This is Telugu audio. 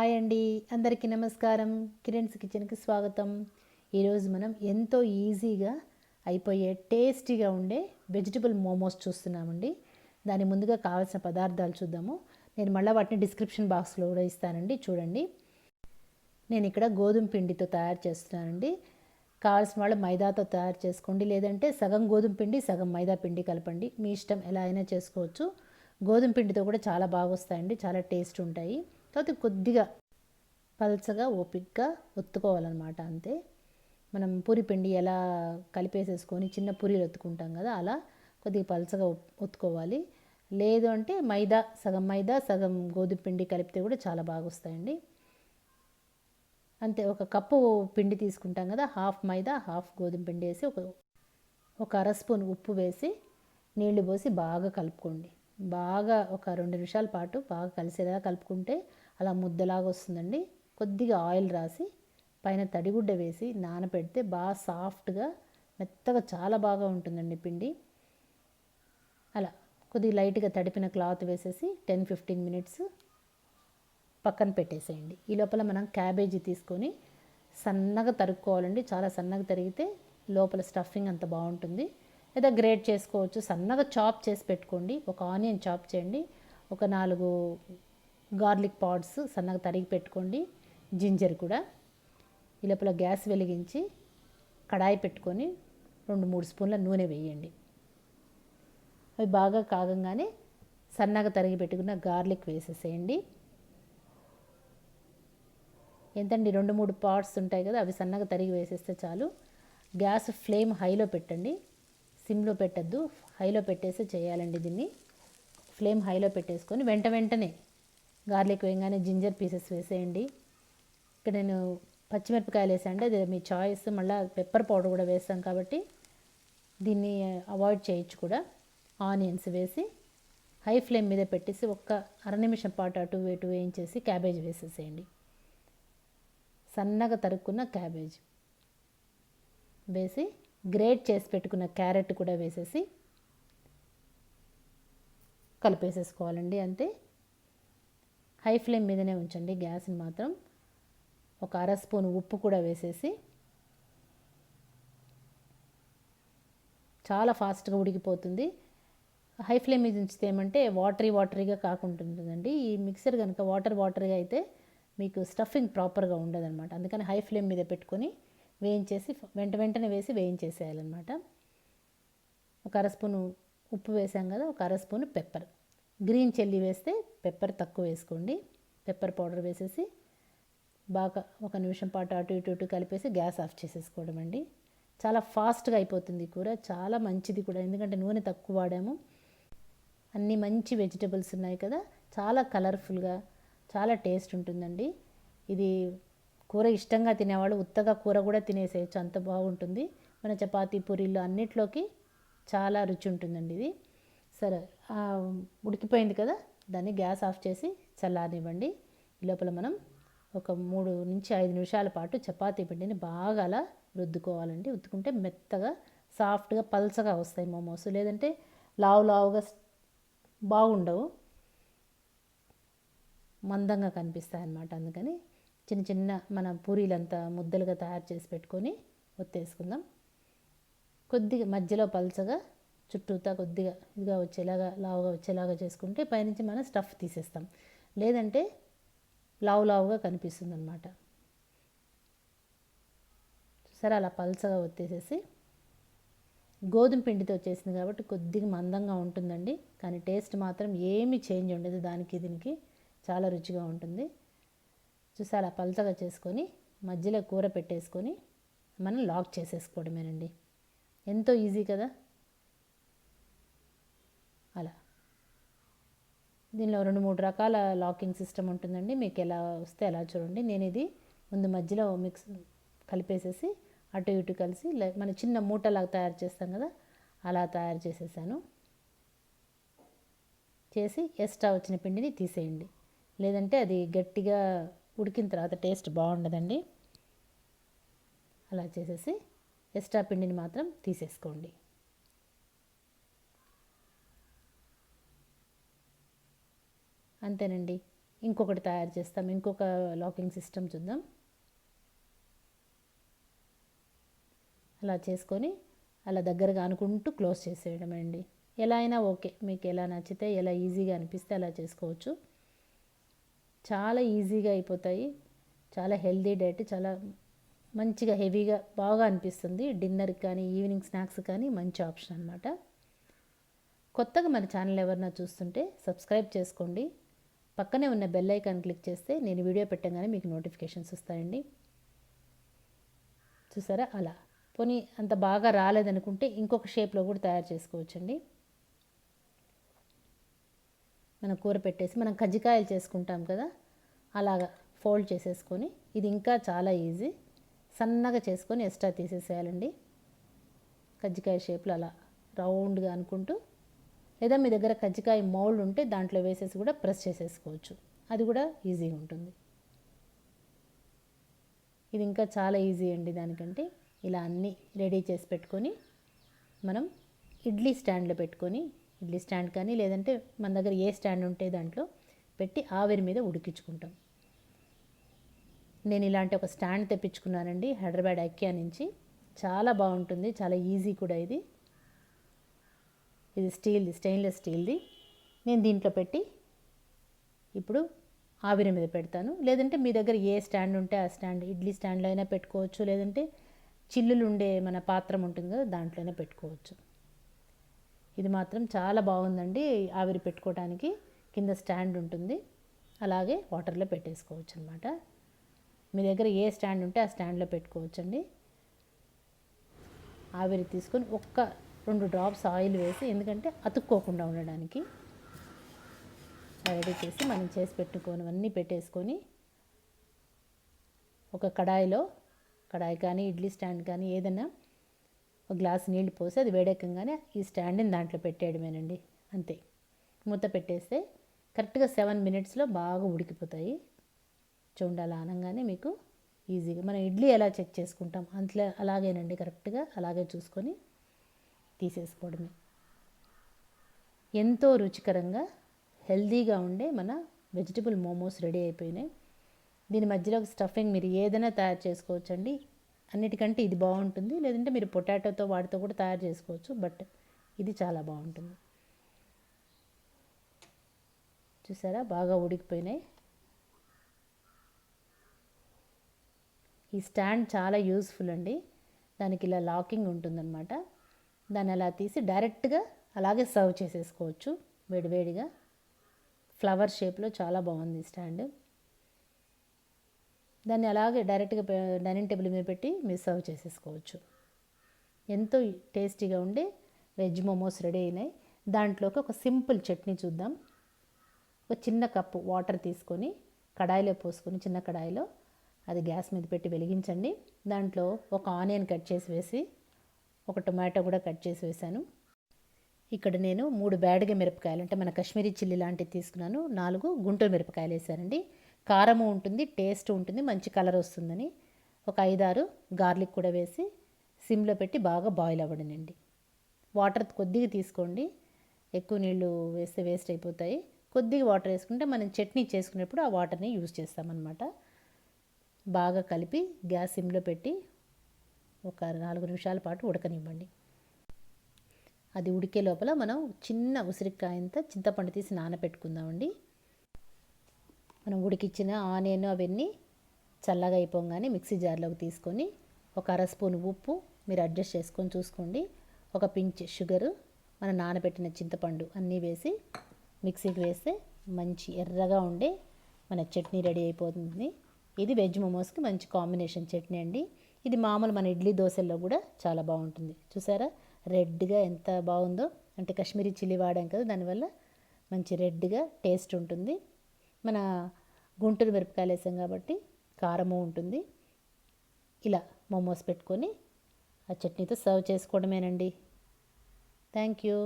హాయ్ అండి, అందరికీ నమస్కారం. కిరణ్స్ కిచెన్కి స్వాగతం. ఈరోజు మనం ఎంతో ఈజీగా అయిపోయే టేస్టీగా ఉండే వెజిటబుల్ మోమోస్ చూస్తున్నామండి. దాని ముందుగా కావాల్సిన పదార్థాలు చూద్దాము. నేను మళ్ళీ వాటిని డిస్క్రిప్షన్ బాక్స్లో కూడా ఇస్తానండి, చూడండి. నేను ఇక్కడ గోధుమ పిండితో తయారు చేస్తున్నానండి. కావాల్సిన వాళ్ళు మైదాతో తయారు చేసుకోండి, లేదంటే సగం గోధుమ పిండి సగం మైదా పిండి కలపండి. మీ ఇష్టం, ఎలా అయినా చేసుకోవచ్చు. గోధుమ పిండితో కూడా చాలా బాగా వస్తాయండి, చాలా టేస్ట్ ఉంటాయి. తర్వాత కొద్దిగా పల్చగా ఓపిక్గా ఒత్తుకోవాలన్నమాట, అంతే. మనం పూరి పిండి ఎలా కలిపేసేసుకొని చిన్న పూరీలు ఒత్తుకుంటాం కదా, అలా కొద్దిగా పల్చగా ఒత్తుకోవాలి. లేదు అంటే మైదా సగం గోధుమ పిండి కలిపితే కూడా చాలా బాగా వస్తాయండి. అంతే. ఒక కప్పు పిండి తీసుకుంటాం కదా, హాఫ్ మైదా హాఫ్ గోధుమ పిండి వేసి ఒక అర స్పూన్ ఉప్పు వేసి నీళ్లు పోసి బాగా కలుపుకోండి. బాగా ఒక 2 నిమిషాల పాటు బాగా కలిసేలా కలుపుకుంటే అలా ముద్దలాగా వస్తుందండి. కొద్దిగా ఆయిల్ రాసి పైన తడిగుడ్డ వేసి నానబెడితే బాగా సాఫ్ట్గా మెత్తగా చాలా బాగా ఉంటుందండి పిండి. అలా కొద్దిగా లైట్గా తడిపిన క్లాత్ వేసేసి 10-15 మినిట్స్ పక్కన పెట్టేసేయండి. ఈ లోపల మనం క్యాబేజీ తీసుకొని సన్నగా తరుక్కోవాలండి. చాలా సన్నగా తరిగితే లోపల స్టఫింగ్ అంత బాగుంటుంది. లేదా గ్రేట్ చేసుకోవచ్చు. సన్నగా చాప్ చేసి పెట్టుకోండి. ఒక ఆనియన్ చాప్ చేయండి. ఒక 4 గార్లిక్ పాడ్స్ సన్నగా తరిగి పెట్టుకోండి. జింజర్ కూడా. ఈ లోపల గ్యాస్ వెలిగించి కడాయి పెట్టుకొని 2-3 స్పూన్ల నూనె వేయండి. అవి బాగా కాగంగానే సన్నగా తరిగి పెట్టుకున్న గార్లిక్ వేసేసేయండి. ఎంతండి, 2-3 పాడ్స్ ఉంటాయి కదా, అవి సన్నగా తరిగి వేసేస్తే చాలు. గ్యాస్ ఫ్లేమ్ హైలో పెట్టండి, సిమ్లో పెట్టద్దు, హైలో పెట్టేసి చేయాలండి దీన్ని. ఫ్లేమ్ హైలో పెట్టేసుకొని వెంటనే గార్లిక్ వేయగానే జింజర్ పీసెస్ వేసేయండి. ఇక్కడ నేను పచ్చిమిరపకాయలు వేసాను, అది మీ చాయిస్. మళ్ళీ పెప్పర్ పౌడర్ కూడా వేస్తాం కాబట్టి దీన్ని అవాయిడ్ చేయొచ్చు కూడా. ఆనియన్స్ వేసి హై ఫ్లేమ్ మీద పెట్టేసి ఒక్క అర నిమిషం పాటు అటు ఇటు వేయించేసి క్యాబేజ్ వేసేసేయండి. సన్నగా తరుక్కున్న క్యాబేజ్ వేసి గ్రేట్ చేసి పెట్టుకున్న క్యారెట్ కూడా వేసేసి కలిపేసేసుకోవాలండి, అంతే. హై ఫ్లేమ్ మీదనే ఉంచండి గ్యాస్ని మాత్రం. ఒక అర స్పూన్ ఉప్పు కూడా వేసేసి చాలా ఫాస్ట్గా ఉడికిపోతుంది. హై ఫ్లేమ్ మీద ఉంచితే ఏమంటే వాటరీగా కాకుంటుందండి. ఈ మిక్సర్ కనుక వాటరీగా అయితే మీకు స్టఫింగ్ ప్రాపర్గా ఉండదన్నమాట. అందుకని హై ఫ్లేమ్ మీద పెట్టుకొని వేయించేసి వెంటనే వేసి వేయించేసేయాలన్నమాట. ఒక అర స్పూను ఉప్పు వేసాం కదా, ఒక అర స్పూను పెప్పర్. గ్రీన్ చిల్లీ వేస్తే పెప్పర్ తక్కువ వేసుకోండి. పెప్పర్ పౌడర్ వేసేసి బాగా 1 నిమిషం పాటు అటు ఇటు కలిపేసి గ్యాస్ ఆఫ్ చేసేసుకోవడం అండి. చాలా ఫాస్ట్గా అయిపోతుంది కూర, చాలా మంచిది కూడా. ఎందుకంటే నూనె తక్కువ వాడాము, అన్నీ మంచి వెజిటబుల్స్ ఉన్నాయి కదా, చాలా కలర్ఫుల్గా చాలా టేస్ట్ ఉంటుందండి. ఇది కూర ఇష్టంగా తినేవాళ్ళు ఉత్తగా కూర కూడా తినేసేయచ్చు, అంత బాగుంటుంది. మన చపాతీ పూరీల్లో అన్నిట్లోకి చాలా రుచి ఉంటుందండి ఇది. సరే, ఉడికిపోయింది కదా, దాన్ని గ్యాస్ ఆఫ్ చేసి చల్లారనివ్వండి. ఈ లోపల మనం ఒక 3-5 నిమిషాల పాటు చపాతీ పిండిని బాగా అలా రుద్దుకోవాలండి. ఉత్తుకుంటే మెత్తగా సాఫ్ట్గా పల్చగా వస్తాయి మోమోస్. లేదంటే లావుగా బాగుండవు, మందంగా కనిపిస్తాయి అన్నమాట. అందుకని చిన్న మన పూరీలంతా ముద్దలుగా తయారు చేసి పెట్టుకొని ఒత్తేసుకుందాం. కొద్దిగా మధ్యలో పల్చగా చుట్టూతా కొద్దిగా ఇదిగా వచ్చేలాగా లావుగా వచ్చేలాగా చేసుకుంటే పైనుంచి మనం స్టఫ్ తీసేస్తాం. లేదంటే లావుగా కనిపిస్తుంది అన్నమాట. సరే, అలా పల్చగా ఒత్తేసేసి గోధుమ పిండితో చేసింది కాబట్టి కొద్దిగా మందంగా ఉంటుందండి, కానీ టేస్ట్ మాత్రం ఏమీ చేంజ్ ఉండదు. దీనికి చాలా రుచిగా ఉంటుంది. చూసి అలా పల్చగా చేసుకొని మధ్యలో కూర పెట్టేసుకొని మనం లాక్ చేసేసుకోవడమేనండి. ఎంతో ఈజీ కదా. అలా దీనిలో 2-3 రకాల లాకింగ్ సిస్టమ్ ఉంటుందండి, మీకు ఎలా వస్తే అలా చూడండి. నేను ఇది ముందు మధ్యలో కలిపేసేసి అటు ఇటు కలిసి మన చిన్న మూటలాగా తయారు చేస్తాం కదా, అలా తయారు చేసేసాను. చేసి ఎక్స్ట్రా వచ్చిన పిండిని తీసేయండి, లేదంటే అది గట్టిగా ఉడికిన తర్వాత టేస్ట్ బాగుండదండి. అలా చేసేసి ఎక్స్ట్రా పిండిని మాత్రం తీసేసుకోండి. అంతేనండి, ఇంకొకటి తయారు చేస్తాం, ఇంకొక లాకింగ్ సిస్టమ్ చూద్దాం. అలా చేసుకొని అలా దగ్గరగా అనుకుంటూ క్లోజ్ చేసేయడం అండి. ఎలా అయినా ఓకే, మీకు ఎలా నచ్చితే, ఎలా ఈజీగా అనిపిస్తే అలా చేసుకోవచ్చు. చాలా ఈజీగా అయిపోతాయి. చాలా హెల్దీ డైట్, చాలా మంచిగా హెవీగా బాగా అనిపిస్తుంది. డిన్నర్కి కానీ ఈవినింగ్ స్నాక్స్ కానీ మంచి ఆప్షన్ అనమాట. కొత్తగా మన ఛానల్ ఎవరైనా చూస్తుంటే సబ్స్క్రైబ్ చేసుకోండి. పక్కనే ఉన్న బెల్ ఐకాన్ క్లిక్ చేస్తే నేను వీడియో పెట్టగానే మీకు నోటిఫికేషన్స్ వస్తాయండి. చూసారా అలా. పోనీ అంత బాగా రాలేదనుకుంటే ఇంకొక షేప్లో కూడా తయారు చేసుకోవచ్చండి. మనం కూర పెట్టేసి మనం కజ్జికాయలు చేసుకుంటాం కదా, అలాగా ఫోల్డ్ చేసేసుకొని, ఇది ఇంకా చాలా ఈజీ. సన్నగా చేసుకొని ఎక్స్ట్రా తీసేసేయాలండి. కజ్జికాయ షేప్లో అలా రౌండ్గా అనుకుంటూ, లేదా మీ దగ్గర కజ్జికాయ మౌల్డ్ ఉంటే దాంట్లో వేసేసి కూడా ప్రెస్ చేసేసుకోవచ్చు, అది కూడా ఈజీగా ఉంటుంది. ఇది ఇంకా చాలా ఈజీ అండి. దానికంటే ఇలా అన్నీ రెడీ చేసి పెట్టుకొని మనం ఇడ్లీ స్టాండ్లో పెట్టుకొని, ఇడ్లీ స్టాండ్ కానీ లేదంటే మన దగ్గర ఏ స్టాండ్ ఉంటే దాంట్లో పెట్టి ఆవిరి మీద ఉడికించుకుంటాం. నేను ఇలాంటి ఒక స్టాండ్ తెప్పించుకున్నానండి హైదరాబాద్ ఐకియా నుంచి. చాలా బాగుంటుంది, చాలా ఈజీ కూడా. ఇది స్టీల్ది, స్టెయిన్లెస్ స్టీల్ది. నేను దీంట్లో పెట్టి ఇప్పుడు ఆవిరి మీద పెడతాను. లేదంటే మీ దగ్గర ఏ స్టాండ్ ఉంటే ఆ స్టాండ్, ఇడ్లీ స్టాండ్లో అయినా పెట్టుకోవచ్చు, లేదంటే చిల్లులు ఉండే మన పాత్రం ఉంటుంది కదా దాంట్లోనే పెట్టుకోవచ్చు. ఇది మాత్రం చాలా బాగుందండి. ఆవిరి పెట్టుకోవడానికి కింద స్టాండ్ ఉంటుంది, అలాగే వాటర్లో పెట్టేసుకోవచ్చు అనమాట. మీ దగ్గర ఏ స్టాండ్ ఉంటే ఆ స్టాండ్లో పెట్టుకోవచ్చండి. ఆవిరి తీసుకొని 1-2 డ్రాప్స్ ఆయిల్ వేసి, ఎందుకంటే అతుక్కోకుండా ఉండడానికి రెడీ చేసి మనం చేసి పెట్టుకోనివన్నీ పెట్టేసుకొని ఒక కడాయి కానీ ఇడ్లీ స్టాండ్ కానీ ఏదైనా ఒక గ్లాస్ నీళ్ళు పోసి అది వేడెక్కగానే ఈ స్టాండ్ని దాంట్లో పెట్టేయడమేనండి, అంతే. మూత పెట్టేస్తే కరెక్ట్గా 7 మినిట్స్లో బాగా ఉడికిపోతాయి. చూడండి, అలా అనగానే మీకు ఈజీగా మనం ఇడ్లీ ఎలా చెక్ చేసుకుంటాం అంతలో అలాగేనండి, కరెక్ట్గా అలాగే చూసుకొని తీసేసుకోవడమే. ఎంతో రుచికరంగా హెల్దీగా ఉండే మన వెజిటబుల్ మోమోస్ రెడీ అయిపోయినాయి. దీని మధ్యలో స్టఫింగ్ మీరు ఏదైనా తయారు చేసుకోవచ్చండి. అన్నిటికంటే ఇది బాగుంటుంది, లేదంటే మీరు పొటాటోతో వాటితో కూడా తయారు చేసుకోవచ్చు, బట్ ఇది చాలా బాగుంటుంది. చూసారా బాగా ఉడికిపోయినాయి. ఈ స్టాండ్ చాలా యూస్ఫుల్ అండి. దానికి ఇలా లాకింగ్ ఉంటుందన్నమాట. దాన్ని అలా తీసి డైరెక్ట్గా అలాగే సర్వ్ చేసేసుకోవచ్చు వేడివేడిగా. ఫ్లవర్ షేప్లో చాలా బాగుంది స్టాండ్. దాన్ని అలాగే డైరెక్ట్గా డైనింగ్ టేబుల్ మీద పెట్టి మీరు సర్వ్ చేసేసుకోవచ్చు. ఎంతో టేస్టీగా ఉండే వెజ్ మోమోస్ రెడీ అయినాయి. దాంట్లోకి ఒక సింపుల్ చట్నీ చూద్దాం. ఒక చిన్న కప్పు వాటర్ తీసుకొని కడాయిలో పోసుకొని, చిన్న కడాయిలో అది గ్యాస్ మీద పెట్టి వెలిగించండి. దాంట్లో ఒక ఆనియన్ కట్ చేసి వేసి, ఒక టొమాటో కూడా కట్ చేసి వేసాను. ఇక్కడ నేను 3 బ్యాడగ మిరపకాయలు, అంటే మన కాశ్మీరీ చిల్లీ లాంటివి తీసుకున్నాను. 4 గుంటూరు మిరపకాయలు వేసానండి. కారము ఉంటుంది, టేస్ట్ ఉంటుంది, మంచి కలర్ వస్తుందని. ఒక 5-6 గార్లిక్ కూడా వేసి సిమ్లో పెట్టి బాగా బాయిల్ అవ్వడనండి. వాటర్ కొద్దిగా తీసుకోండి, ఎక్కువ నీళ్ళు వేస్తే వేస్ట్ అయిపోతాయి. కొద్దిగా వాటర్ వేసుకుంటే మనం చట్నీ చేసుకునేప్పుడు ఆ వాటర్ని యూజ్ చేస్తామన్నమాట. బాగా కలిపి గ్యాస్ సిమ్లో పెట్టి ఒక 4 నిమిషాల పాటు ఉడకనివ్వండి. అది ఉడికే లోపల మనం చిన్న ఉసిరికాయంత చింతపండు తీసి నానబెట్టుకుందామండి. మనం ఉడికిచ్చిన ఆనియన్ అవన్నీ చల్లగా అయిపోగానే మిక్సీ జార్లోకి తీసుకొని ఒక 1/2 స్పూన్ ఉప్పు మీరు అడ్జస్ట్ చేసుకొని చూసుకోండి, ఒక పించ్ షుగరు, మనం నానబెట్టిన చింతపండు అన్నీ వేసి మిక్సీకి వేస్తే మంచి ఎర్రగా ఉండే మన చట్నీ రెడీ అయిపోతుంది. ఇది వెజ్ మోమోస్కి మంచి కాంబినేషన్ చట్నీ అండి. ఇది మామూలు మన ఇడ్లీ దోశల్లో కూడా చాలా బాగుంటుంది. చూసారా రెడ్గా ఎంత బాగుందో, అంటే కాశ్మీరీ చిల్లీ వాడాం కదా, దానివల్ల మంచి రెడ్గా టేస్ట్ ఉంటుంది. మన గుంటూరు మిరపకాయలు వేసాం కాబట్టి కారము ఉంటుంది. ఇలా మోమోస్ పెట్టుకొని ఆ చట్నీతో సర్వ్ చేసుకోవడమేనండి. Thank you.